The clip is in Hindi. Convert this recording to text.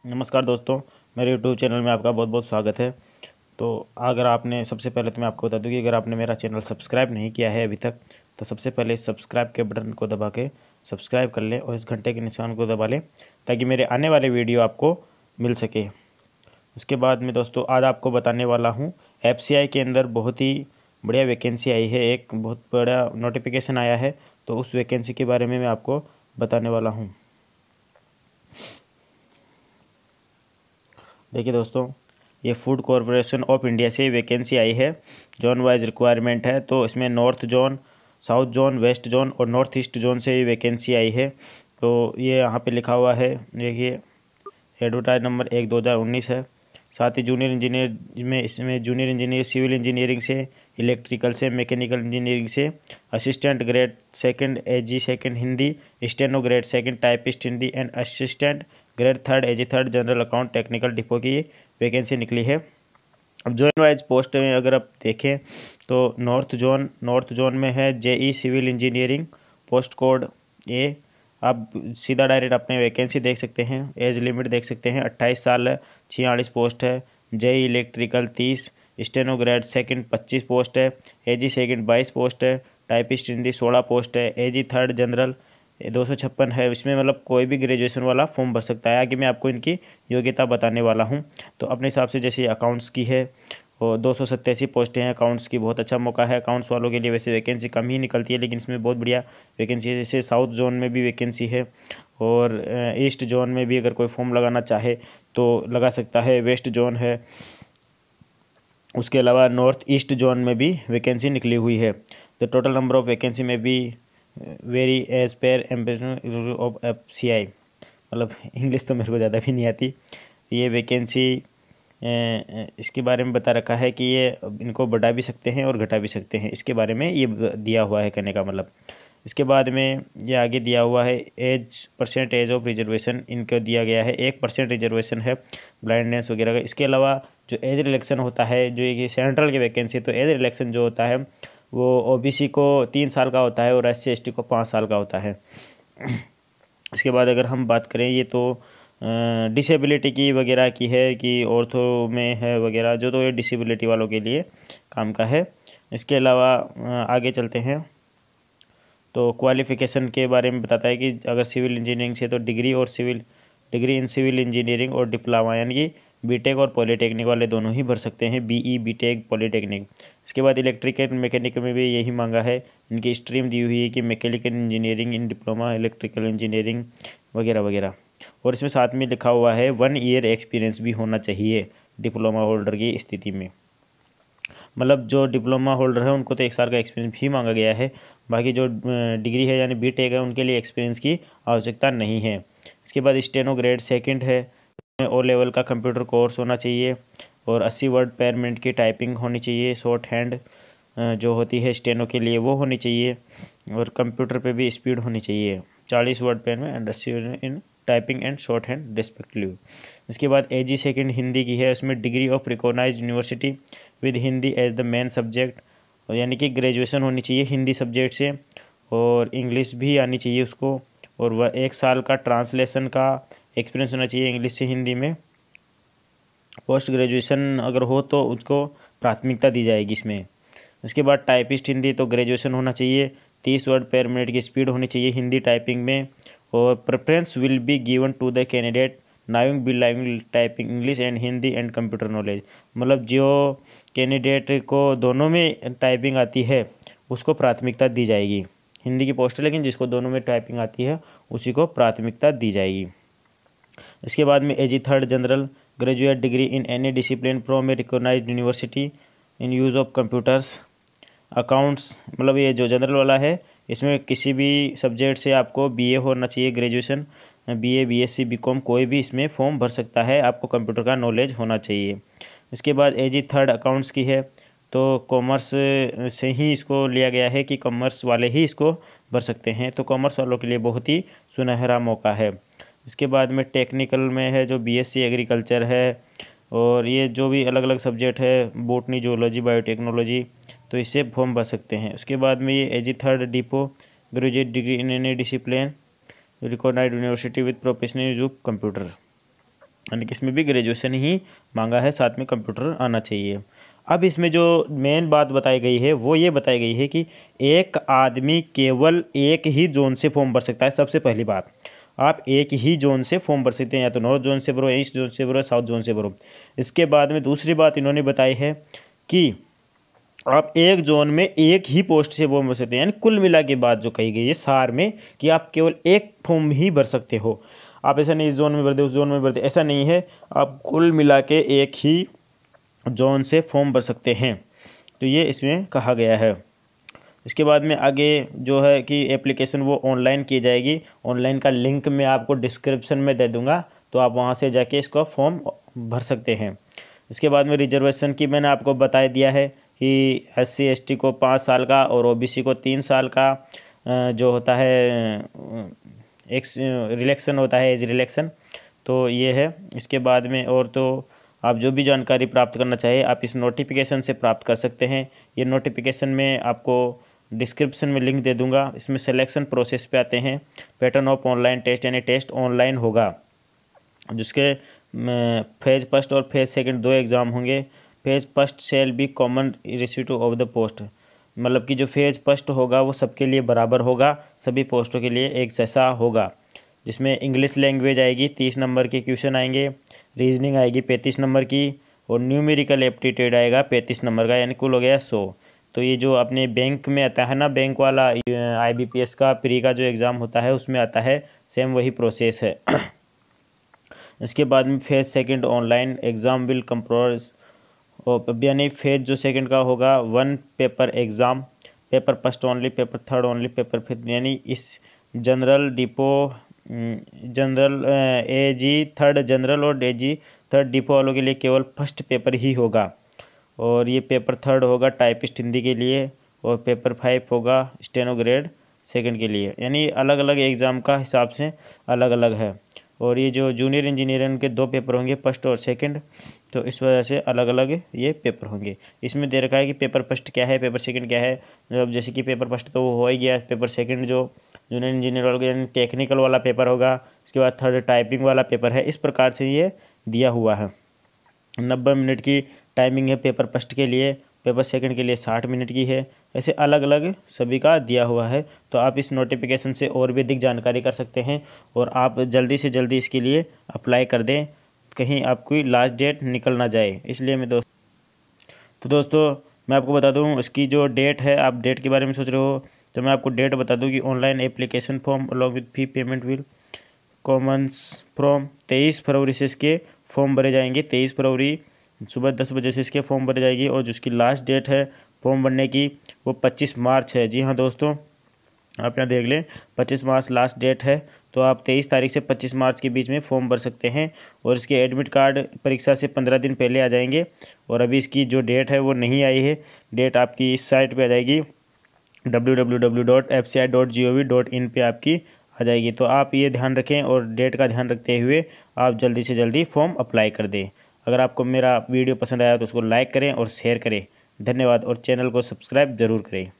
नमस्कार दोस्तों, मेरे यूट्यूब चैनल में आपका बहुत बहुत स्वागत है। तो अगर आपने सबसे पहले तो मैं आपको बता दूं कि अगर आपने मेरा चैनल सब्सक्राइब नहीं किया है अभी तक, तो सबसे पहले इस सब्सक्राइब के बटन को दबा के सब्सक्राइब कर लें और इस घंटे के निशान को दबा लें ताकि मेरे आने वाले वीडियो आपको मिल सके। उसके बाद में दोस्तों आज आपको बताने वाला हूँ FCI के अंदर बहुत ही बढ़िया वैकेंसी आई है, एक बहुत बड़ा नोटिफिकेशन आया है, तो उस वैकेंसी के बारे में मैं आपको बताने वाला हूँ। देखिए दोस्तों, ये फूड कॉरपोरेशन ऑफ इंडिया से वैकेंसी आई है। जोन वाइज रिक्वायरमेंट है, तो इसमें north zone, south zone, west zone और नॉर्थ ईस्ट जोन से ये वैकेंसी आई है। तो ये यहाँ पे लिखा हुआ है, देखिए एडवर्टाइज नंबर 1/2019 है। साथ ही जूनियर इंजीनियर में इसमें जूनियर इंजीनियर सिविल इंजीनियरिंग से, इलेक्ट्रिकल से, मैकेनिकल इंजीनियरिंग से, assistant grade second AG second Hindi, steno grade second typist Hindi and assistant grade third AG third general account technical depot की वैकेंसी निकली है। अब जोन वाइज पोस्ट में अगर आप देखें तो नॉर्थ जोन में है JE civil engineering, post code A। आप सीधा डायरेक्ट अपने वैकेंसी देख सकते हैं, एज लिमिट देख सकते हैं, 28 साल है, 46 पोस्ट है। JE electrical 30, steno grade second 25 post है, AG सेकंड 22 पोस्ट है, टाइपिस्ट हिंदी 16 पोस्ट है, AG थर्ड जनरल 256 है। इसमें मतलब कोई भी ग्रेजुएशन वाला फॉर्म भर सकता है। आगे मैं आपको इनकी योग्यता बताने वाला हूँ। तो अपने हिसाब से जैसे अकाउंट्स की है और 287 पोस्टें हैं अकाउंट्स की, बहुत अच्छा मौका है अकाउंट्स वालों के लिए। वैसे वैकेंसी कम ही निकलती है, लेकिन इसमें बहुत बढ़िया वैकेंसी है। जैसे साउथ जोन में भी वैकेंसी है और ईस्ट जोन में भी अगर कोई फॉर्म लगाना चाहे तो लगा सकता है, वेस्ट जोन है। उसके अलावा नॉर्थ ईस्ट जोन में भी वैकेंसी निकली हुई है। The total number of vacancy में भी वेरी एज पर एम्बेसडर ऑफ FCI, मतलब इंग्लिश तो मेरे को ज़्यादा भी नहीं आती। ये वैकेंसी इसके बारे में बता रखा है कि ये इनको बढ़ा भी सकते हैं और घटा भी सकते हैं, इसके बारे में ये दिया हुआ है कहने का मतलब। इसके बाद में ये आगे दिया हुआ है परसेंटेज ऑफ रिजर्वेशन इनको दिया गया है, 1% रिजर्वेशन है ब्लाइंडनेस वगैरह का। इसके अलावा जो एज रिलेक्शन होता है, जो ये सेंट्रल की वैकेंसी, तो एज रिलेक्शन जो होता है वो OBC को 3 साल का होता है और SC/ST को 5 साल का होता है। इसके बाद अगर हम बात करें, ये तो डिसेबिलिटी की वगैरह की है कि ऑर्थो में है वगैरह, जो तो ये डिसेबिलिटी वालों के लिए काम का है। इसके अलावा आगे चलते हैं तो क्वालिफ़िकेशन के बारे में बताता है कि अगर सिविल इंजीनियरिंग से तो डिग्री इन सिविल इंजीनियरिंग और डिप्लोमा, यानी कि BTech और पॉलीटेक्निक वाले दोनों ही भर सकते हैं, BE BTech पॉलीटेक्निक। इसके बाद इलेक्ट्रिकल मैकेनिकल में भी यही मांगा है, इनकी स्ट्रीम दी हुई है कि mechanical engineering in diploma, electrical engineering वगैरह वगैरह। और इसमें साथ में लिखा हुआ है 1 ईयर एक्सपीरियंस भी होना चाहिए डिप्लोमा होल्डर की स्थिति में। मतलब जो डिप्लोमा होल्डर है उनको तो 1 साल का एक्सपीरियंस भी मांगा गया है, बाकी जो डिग्री है यानी BTech है उनके लिए एक्सपीरियंस की आवश्यकता नहीं है। इसके बाद स्टेनो ग्रेड सेकंड है, O लेवल का कंप्यूटर कोर्स होना चाहिए और 80 वर्ड पर मिनट की टाइपिंग होनी चाहिए। शॉर्ट हैंड जो होती है स्टेनो के लिए वो होनी चाहिए और कंप्यूटर पे भी स्पीड होनी चाहिए, 40 वर्ड पर में and 80 in typing and shorthand respectively. इसके बाद AG सेकंड हिंदी की है, उसमें degree of recognised university with Hindi as the main subject, यानी कि ग्रेजुएशन होनी चाहिए हिंदी सब्जेक्ट से और इंग्लिश भी आनी चाहिए उसको, और वह 1 साल का ट्रांसलेशन का एक्सपीरियंस होना चाहिए इंग्लिश से हिंदी में। पोस्ट ग्रेजुएशन अगर हो तो उसको प्राथमिकता दी जाएगी इसमें। इसके बाद टाइपिस्ट हिंदी तो ग्रेजुएशन होना चाहिए, 30 वर्ड पर मिनट की स्पीड होनी चाहिए हिंदी टाइपिंग में, और preference will be given to the candidate knowing bilingual typing English and Hindi and computer knowledge. मतलब जो कैंडिडेट को दोनों में टाइपिंग आती है उसको प्राथमिकता दी जाएगी। हिंदी की पोस्ट है लेकिन जिसको दोनों में टाइपिंग आती है उसी को प्राथमिकता दी जाएगी। इसके बाद में AG third general, graduate degree in any discipline from a recognised university in use of computers accounts. मतलब ये जो जनरल वाला है इसमें किसी भी सब्जेक्ट से आपको BA होना चाहिए, ग्रेजुएशन BA BSc BCom कोई भी इसमें फॉर्म भर सकता है, आपको कंप्यूटर का नॉलेज होना चाहिए। इसके बाद AG थर्ड अकाउंट्स की है, तो कॉमर्स से ही इसको लिया गया है कि कॉमर्स वाले ही इसको भर सकते हैं, तो कॉमर्स वालों के लिए बहुत ही सुनहरा मौका है। इसके बाद में टेक्निकल में है जो BSc एग्रीकल्चर है, और ये जो भी अलग अलग सब्जेक्ट है बॉटनी जूलॉजी बायोटेक्नोलॉजी, तो इससे फॉर्म भर सकते हैं। उसके बाद में ये AG third depot, graduate degree in any discipline recognised university with professional use of computer. यानी कि इसमें भी ग्रेजुएशन ही मांगा है, साथ में कंप्यूटर आना चाहिए। अब इसमें जो मेन बात बताई गई है वो ये बताई गई है कि एक आदमी केवल एक ही जोन से फॉर्म भर सकता है। सबसे पहली बात, आप एक ही जोन से फॉर्म भर सकते हैं, या तो नॉर्थ जोन से भरो, ईस्ट जोन से भरो, साउथ जोन से भरो। इसके बाद में दूसरी बात इन्होंने बताई है कि आप एक जोन में एक ही पोस्ट से फॉर्म भर सकते हैं। यानी कुल मिला के बात जो कही गई है सार में कि आप केवल एक फॉर्म ही भर सकते हो। आप ऐसा नहीं इस जोन में भर दे उस जोन में भर दे, ऐसा नहीं है। आप कुल मिला के एक ही जोन से फॉर्म भर सकते हैं। तो ये इसमें कहा गया है। इसके बाद में आगे जो है कि एप्लीकेशन वो ऑनलाइन की जाएगी। ऑनलाइन का लिंक मैं आपको डिस्क्रिप्शन में दे दूंगा, तो आप वहाँ से जाके इसका फॉर्म भर सकते हैं। इसके बाद में रिजर्वेशन की मैंने आपको बता दिया है कि SC ST को 5 साल का और OBC को 3 साल का जो होता है एक रिलैक्सन होता है, एज रिलैक्सन। तो ये है। इसके बाद में और तो आप जो भी जानकारी प्राप्त करना चाहिए आप इस नोटिफिकेशन से प्राप्त कर सकते हैं। ये नोटिफिकेशन में आपको डिस्क्रिप्शन में लिंक दे दूंगा। इसमें सिलेक्शन प्रोसेस पे आते हैं। पैटर्न ऑफ ऑनलाइन टेस्ट, यानी टेस्ट ऑनलाइन होगा, जिसके फेज फर्स्ट और फेज सेकंड 2 एग्ज़ाम होंगे। Phase first shall be common irrespective of the post, मतलब कि जो फेज फर्स्ट होगा वो सबके लिए बराबर होगा, सभी पोस्टों के लिए एक जैसा होगा। जिसमें इंग्लिश लैंग्वेज आएगी 30 नंबर के क्वेश्चन आएंगे, रीजनिंग आएगी 35 नंबर की, और न्यूमेरिकल एप्टीट्यूड आएगा 35 नंबर का, यानी कुल हो गया 100। तो ये जो अपने बैंक में आता है ना, बैंक वाला IBPS का प्री का जो एग्ज़ाम होता है उसमें आता है, सेम वही प्रोसेस है। इसके बाद में phase second online exam will comprise, यानी फेज जो सेकंड का होगा 1 paper exam, paper first only, paper third only, paper fifth, यानी इस general depot general AG third general और AG थर्ड डिपो वालों के लिए केवल फर्स्ट पेपर ही होगा। और ये पेपर थर्ड होगा टाइपिस्ट हिंदी के लिए, और पेपर 5 होगा स्टेनो ग्रेड सेकंड के लिए। यानी अलग अलग एग्ज़ाम का हिसाब से अलग अलग है। और ये जो जूनियर इंजीनियरिंग के 2 पेपर होंगे, फर्स्ट और सेकंड, तो इस वजह से अलग अलग ये पेपर होंगे। इसमें दे रखा है कि पेपर फर्स्ट क्या है, पेपर सेकंड क्या है। अब जैसे कि पेपर फर्स्ट तो वो हो ही गया, पेपर सेकंड जो जूनियर इंजीनियर वालों यानी टेक्निकल वाला पेपर होगा, उसके बाद थर्ड टाइपिंग वाला पेपर है। इस प्रकार से ये दिया हुआ है। 90 मिनट की टाइमिंग है पेपर फर्स्ट के लिए, पेपर सेकंड के लिए 60 मिनट की है। ऐसे अलग अलग सभी का दिया हुआ है। तो आप इस नोटिफिकेशन से और भी अधिक जानकारी कर सकते हैं, और आप जल्दी से जल्दी इसके लिए अप्लाई कर दें, कहीं आपकी लास्ट डेट निकल ना जाए। इसलिए मैं दोस्तों मैं आपको बता दूं इसकी जो डेट है, आप डेट के बारे में सोच रहे हो तो मैं आपको डेट बता दूं कि online application form along with fee payment will Commons from 23 फरवरी से इसके फॉर्म भरे जाएंगे। 23 फरवरी सुबह 10 बजे से इसके फॉर्म भरे जाएगी, और जिसकी लास्ट डेट है फॉर्म भरने की वो 25 मार्च है। जी हाँ दोस्तों, आप यहाँ देख लें 25 मार्च लास्ट डेट है। तो आप 23 तारीख से 25 मार्च के बीच में फॉर्म भर सकते हैं, और इसके एडमिट कार्ड परीक्षा से 15 दिन पहले आ जाएंगे। और अभी इसकी जो डेट है वो नहीं आई है, डेट आपकी इस साइट पे आ जाएगी www.fci.gov.in पे आपकी आ जाएगी। तो आप ये ध्यान रखें और डेट का ध्यान रखते हुए आप जल्दी से जल्दी फॉर्म अप्लाई कर दें। अगर आपको मेरा वीडियो पसंद आया तो उसको लाइक करें और शेयर करें। धन्यवाद, और चैनल को सब्सक्राइब ज़रूर करें।